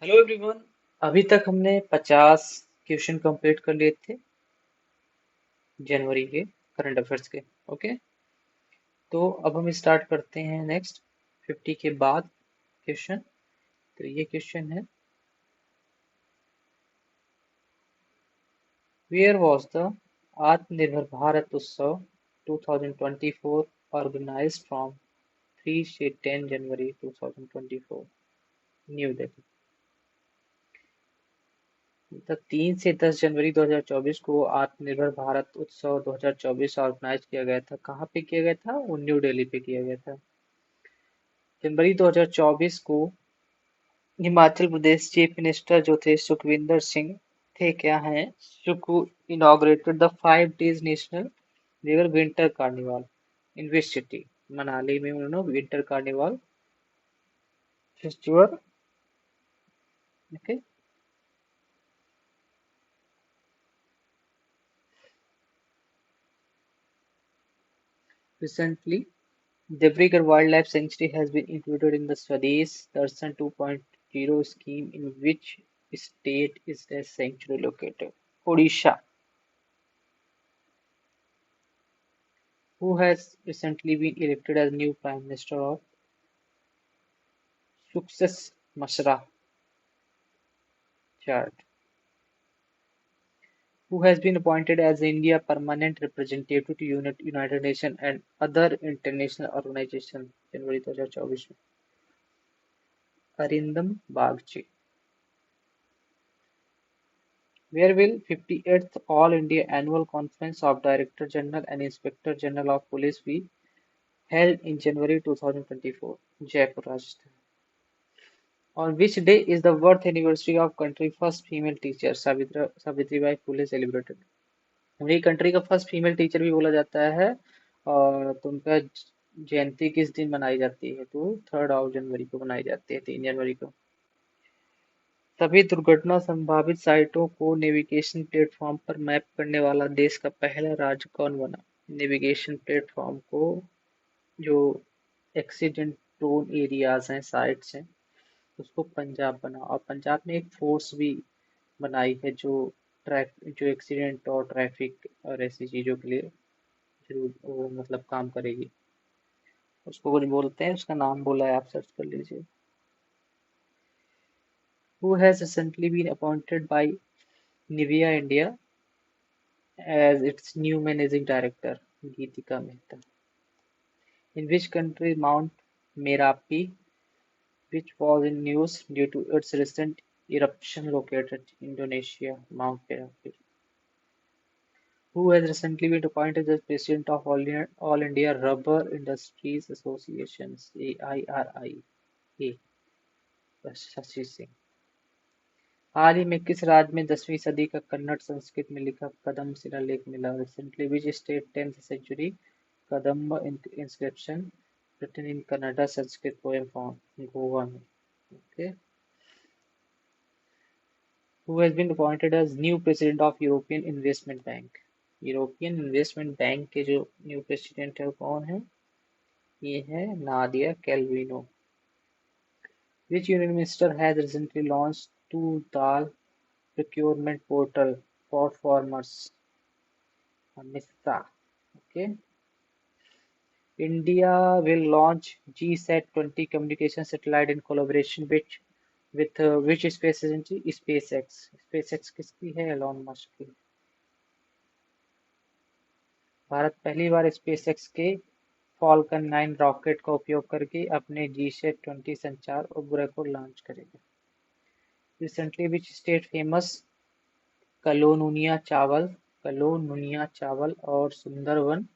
Hello everyone. अभी तक हमने 50 क्वेश्चन कंप्लीट कर लिए थे जनवरी के करंट अफेयर्स के। ओके, तो अब हम स्टार्ट करते हैं नेक्स्ट 50 के बाद क्वेश्चन। तो ये क्वेश्चन है, वेयर वॉज द आत्मनिर्भर भारत उत्सव 2024 ऑर्गेनाइज्ड फ्रॉम 3 से 10 जनवरी 2024 न्यू दिल्ली। मतलब 3 से 10 जनवरी 2024 को आत्मनिर्भर भारत उत्सव 2024 ऑर्गेनाइज किया गया था। कहाँ पे किया गया था? वो न्यू दिल्ली पे किया गया था। जनवरी 2024 को हिमाचल प्रदेश चीफ मिनिस्टर जो थे सुखविंदर सिंह थे, क्या हैं, सुखू inaugurated the 5 days national river winter carnival in which city. Manali में उन्होंने winter carnival festival, okay. Recently Debrigad Wildlife Sanctuary has been included in the Swadesh Darshan 2.0 scheme. In which state is the sanctuary located? Odisha. Who has recently been elected as new Prime Minister of Success Masra Chart? Who has been appointed as India Permanent Representative to United Nations and other international organizations? जनवरी 2024 में Arindam Bagchi. Where will 58th All India Annual Conference of Director General and Inspector General of Police be held in January 2024? Jaipur, Rajasthan. On which day is the birth anniversary of country first female teacher Savitribai Phule celebrated? उन्हीं country का first female teacher भी बोला जाता है। और तो उनका जयंती किस दिन मनाई जाती है? तो 3 जनवरी को मनाई जाती है, 3 जनवरी को। सभी दुर्घटना संभावित साइटों को नेविगेशन प्लेटफॉर्म पर मैप करने वाला देश का पहला राज्य कौन बना? नेविगेशन प्लेटफॉर्म को, जो एक्सीडेंट प्रोन एरियाज हैं, साइट्स हैं, उसको पंजाब बना। और पंजाब ने एक फोर्स भी बनाई है जो जो एक्सीडेंट और ट्रैफिक और ऐसी चीजों के लिए जरूर वो मतलब काम करेगी। उसको कुछ बोलते हैं, उसका नाम बोला है, आप सर्च कर लीजिए। Who has recently been appointed by Nivea India as its new managing director? Geetika Mehta. In which country Mount Merapi, which was in news due to its recent eruption, located in Indonesia? Mount Merapi. Who has recently been appointed as president of All India Rubber Industries Association AIRI? Shashi Singh. हाल ही में किस राज्य में 10वीं सदी का कन्नड़ संस्कृत में लिखा कदम्ब शिलालेख मिला? Recently which state 10th century Kadamba inscription written in Kannada Sanskrit poem found? Goa में। Okay. Who has been appointed as new president of European Investment Bank? European investment bank के जो न्यू प्रेसिडेंट है वो कौन है? ये है Nadia कैल्विनो। Which union minister has recently launched two dal procurement portal for farmers? Amit Shah. Okay. India will launch GSAT-20 communication satellite in collaboration with which space agency? SpaceX. SpaceX किसकी है? Elon Musk की। भारत पहली बार SpaceX के Falcon 9 rocket का उपयोग करके अपने GSAT-20 संचार उपग्रह को लॉन्च करेगा। Recently, which state famous Kalonunia चावल और Sundarban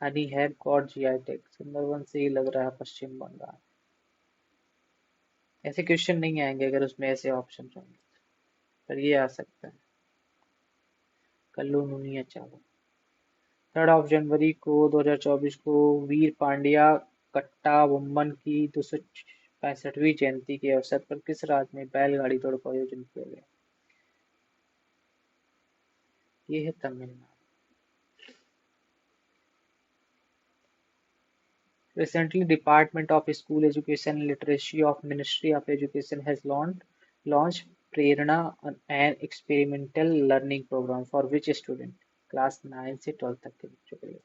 honey have got GI tag? Sundarban से ही लग रहा है पश्चिम बंगाल। ऐसे क्वेश्चन नहीं आएंगे अगर उसमें ऐसे ऑप्शन होंगे, पर ये आ सकता है कलोनुनिया चावल। 3 जनवरी को 2024 को वीर पांड्या कट्टाबोम्मन की 265वीं जयंती के अवसर पर किस राज्य में बैलगाड़ी दौड़ का आयोजन किया गया? ये है Tamil Nadu. Recently, Department of School Education and Literacy of Ministry of Education has launched Launch Prerna, an experimental learning program for which student? Class 9 से 12 तक के बच्चों के लिए.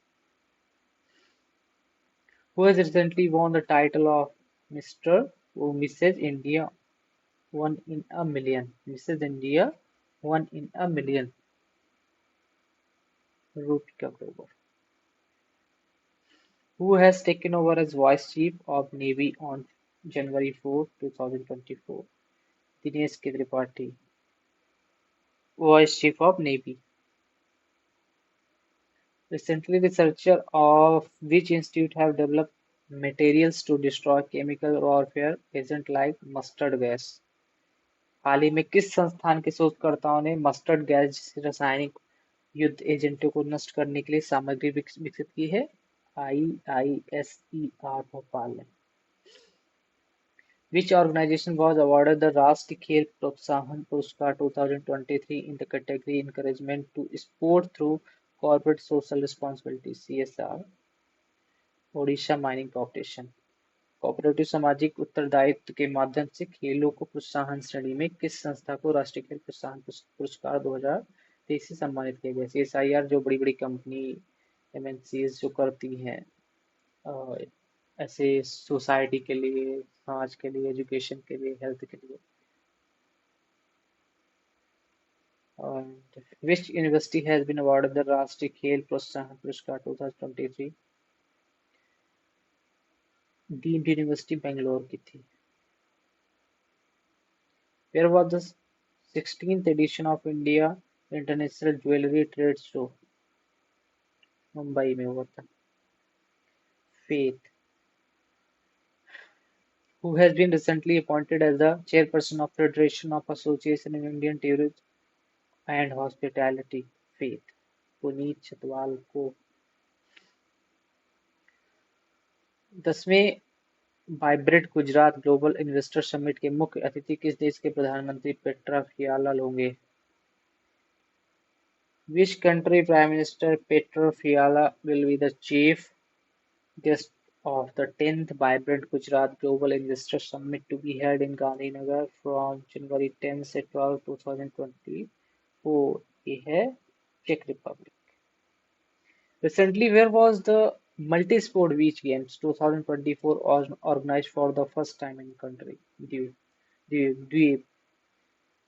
Who has recently won the title of Mr. or Mrs. India One in a Million? Mrs. India One in a Million. Rutika Grover. Who has taken over as Vice Chief of Navy on January 4, 2024? Dinesh K. Tripathi, Vice Chief of Navy. Recently, researchers of which institute have developed materials to destroy chemical warfare agents like mustard gas? हाल ही में किस संस्थान के शोधकर्ताओं ने mustard gas जैसे रासायनिक युद्ध एजेंटों को नष्ट करने के लिए सामग्री विकसित की है? IISER भोपाल ने. Which organization was awarded the Rashtriya Khel Protsahan Puraskar 2023 in the category Encouragement to Sport through Corporate Social Responsibility (CSR)? Odisha mining corporation. Cooperative सामाजिक उत्तरदायित्व के माध्यम से खेलों को प्रोत्साहन श्रेणी में किस संस्था को राष्ट्रीय खेल प्रोत्साहन पुरस्कार 2023 से सम्मानित किया गया? CSIR जो बड़ी बड़ी कंपनी MNCs जो करती हैं ऐसे सोसाइटी के लिए, समाज के लिए, एजुकेशन के लिए, हेल्थ के लिए. And which university has been awarded the Rashtriya Khel Protsahan Puraskar 2023? Deemed university Bangalore की थी. Where was the 16th edition of India International Jewelry Trade Show? Mumbai में हुआ था. Faith, who has been recently appointed as the chairperson of Federation of Association in Indian Tourism and Hospitality. Faith, Puneet Chatwal को. 10वें vibrant Gujarat global investor summit के मुख्य अतिथि किस देश के प्रधानमंत्री पेट्रा फियाला होंगे? Which country Prime Minister Petro Fiala will be the chief guest of the 10th Vibrant Gujarat Global Investor Summit to be held in Gandhinagar from January 10 से 12, 2024? ये है Czech Republic. Recently, where was the Multisport Beach Games 2024 organized for the first time in country? Dweep, Dweep,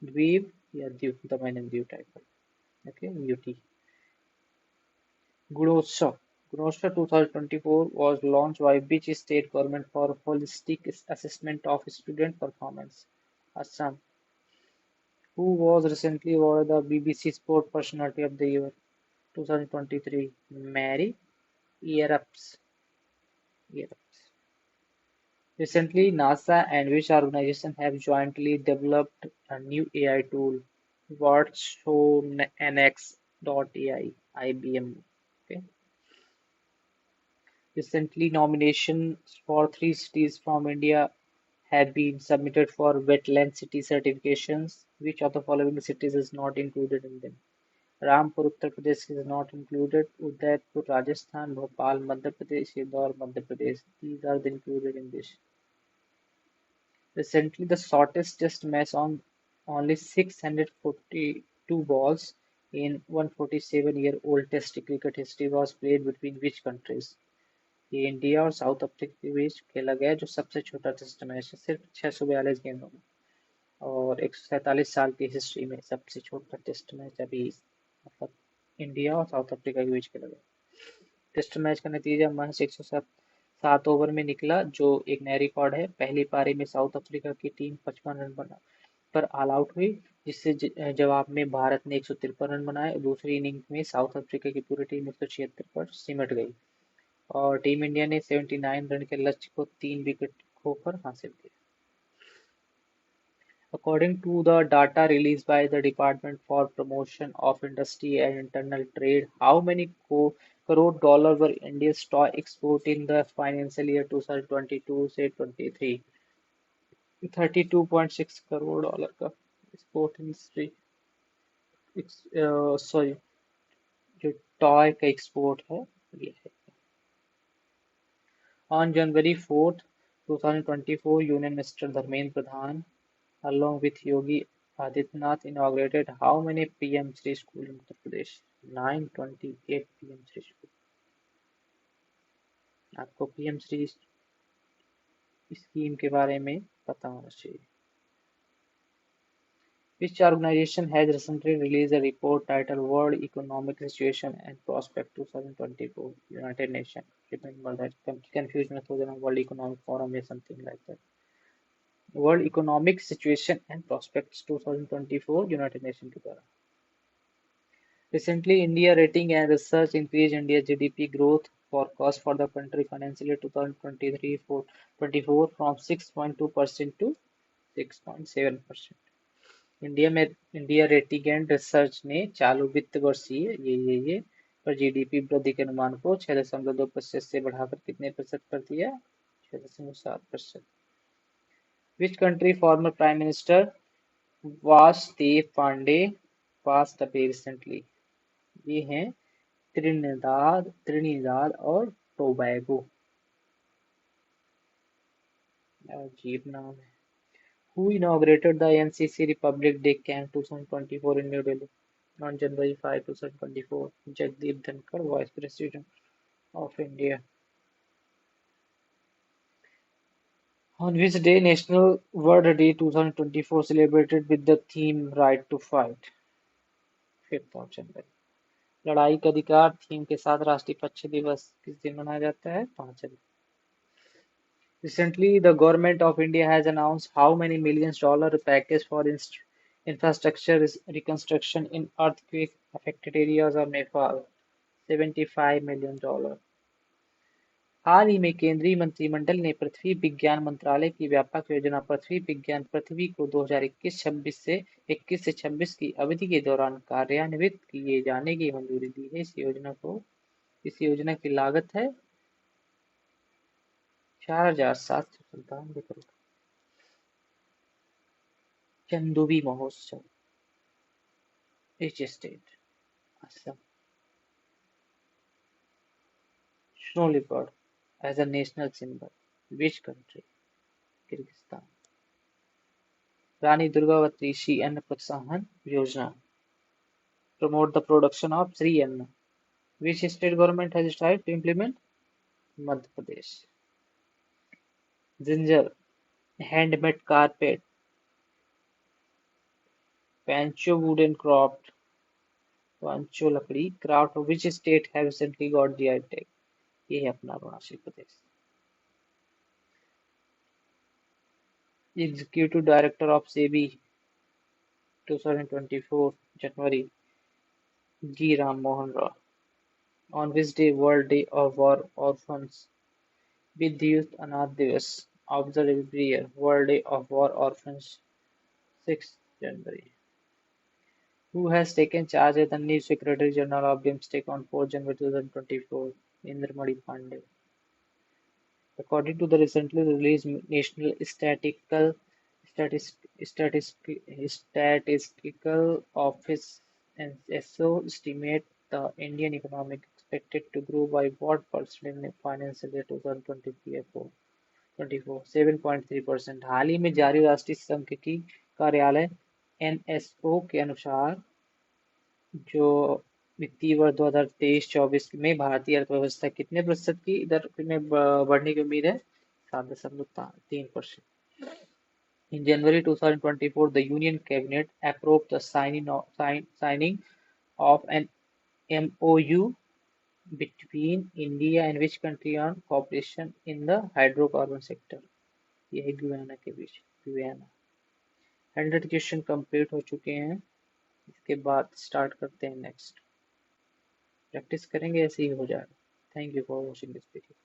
Dweep, या द्वीप तो मैंने द्वीप type कर. Okay, UT. Gurotsav. Gurotsav 2024 was launched by which state government for holistic assessment of student performance? Assam. Who was recently awarded the BBC Sport Personality of the Year 2023? Mary Earps. Recently, NASA and which organization have jointly developed a new AI tool? WatchShowNX.ai, IBM. Okay. Recently, nominations for 3 cities from India have been submitted for wetland city certifications. Which of the following cities is not included in them? Rampur, Uttar Pradesh is not included. Udaipur, Rajasthan. Bhopal, Madhya Pradesh. Indore, Madhya Pradesh. These are included in this. Recently, the shortest test match on only 642 balls in 147-year-old Test cricket history was played between which countries? ये India और south Africa के बीच खेला गया जो सबसे छोटा test match है, सिर्फ 642 गेंदों में, और 147 साल की हिस्ट्री में सबसे छोटा टेस्ट मैच अभी मतलब इंडिया और साउथ अफ्रीका के बीच खेला गया. टेस्ट मैच का नतीजा महज 107 ओवर में निकला जो एक नया रिकॉर्ड है. पहली पारी में साउथ अफ्रीका की टीम 55 रन पर ऑल आउट हुई, जिससे जवाब में भारत ने 153 रन बनाए. दूसरी इनिंग में साउथ अफ्रीका की पूरी टीम 176 पर सिमट गई और टीम इंडिया ने 79 रन के लक्ष्य को 3 विकेट खोकर हासिल किया. According to the data released by the Department for Promotion of Industry and Internal Trade, how many crore dollars were India's toy export in the financial year 2022 से 23? 32.6 crore dollar का export industry sorry जो toy का export है ये है. On January 4, 2024, Union Minister Dharmendra Pradhan along with Yogi Adityanath, inaugurated how many PM Shri school in Uttar Pradesh? 928 PM Shri school. आपको PM Shri scheme के बारे में पता होना चाहिए. Which organization has recently released a report titled World Economic Situation and Prospect 2024? United Nations. Remember that confused में हो जाना World Economic Forum या something like that. World Economic Situation and Prospects 2024 United Nations के द्वारा. Recently, India Rating and Research increased India's GDP growth forecast for the country financial year 2023-24 from 6.2% to 6.7%. India rating and research ने चालू वित्त वर्षीय ये पर GDP वृद्धि के अनुमान को 6.2% से बढ़ाकर कितने प्रतिशत कर दिया? 6.7%. Which country former Prime Minister Vajpayee Pandey passed away recently? ये हैं त्रिनिदाद और टोबैगो. अजीब नाम है. Who inaugurated the NCC Republic Day Camp 2024 in New Delhi on January 5, 2024? Jagdeep Dhankar, Vice President of India. On which day National World Day 2024 celebrated with the theme Right to Fight? 5th of January. लड़ाई का अधिकार theme के साथ राष्ट्रीय पक्ष दिवस किस दिन मनाया जाता है? 5 जनवरी. Recently, the government of India has announced how many millions dollar package for infrastructure reconstruction in earthquake affected areas of Nepal. $75 million. हाल ही में केंद्रीय मंत्रिमंडल ने पृथ्वी विज्ञान मंत्रालय की व्यापक योजना पृथ्वी विज्ञान पृथ्वी को 2021-26 से 21 से 26 की अवधि के दौरान कार्यान्वित किए जाने की मंजूरी दी है. इस योजना की लागत है 4,797 करोड़. चंदोबी महोत्सव. Which state? Assam. Snow leopard as a national symbol. Which country? Kyrgyzstan. Rani Durgavati Shri अन्न प्रोत्साहन योजना. Promote the production of Sri Anna. Which state government has tried to implement? Madhya Pradesh. Ginger. Handmade carpet. Pancho wooden craft. Pancho लकड़ी craft of which state have recently got GI tag? ये है अपना Arunachal Pradesh. Executive Director of SEBI 2024 January G. Ram Mohan Rao. On which day World Day of War Orphans? Vidyut Anath Divas. Observed every year. World Day of War Orphans 6th January. Who has taken charge as the new Secretary General of BIMSTEC on 4 January 2024? Indramani Pandey. According to the recently released National Statistical Office (NSO) estimate the Indian economy expected to grow by what percent in financial year 2023-24? 7.3%. हाल ही में जारी राष्ट्रीय सांख्यिकी कार्यालय (NSO) के अनुसार जो वित्तीय वर्ष 2023-24 में भारतीय अर्थव्यवस्था कितने प्रतिशत की दर में बढ़ने की उम्मीद है? 7.3%. In January 2024, the Union Cabinet approved the signing of an MOU between India and which country on cooperation in the hydrocarbon sector? ये है गुयाना के बीच. गुयाना. 100 क्वेश्चन कंप्लीट हो चुके हैं. इसके बाद स्टार्ट करते हैं नेक्स्ट. प्रैक्टिस करेंगे ऐसे ही हो जाएगा. Thank you for watching this video.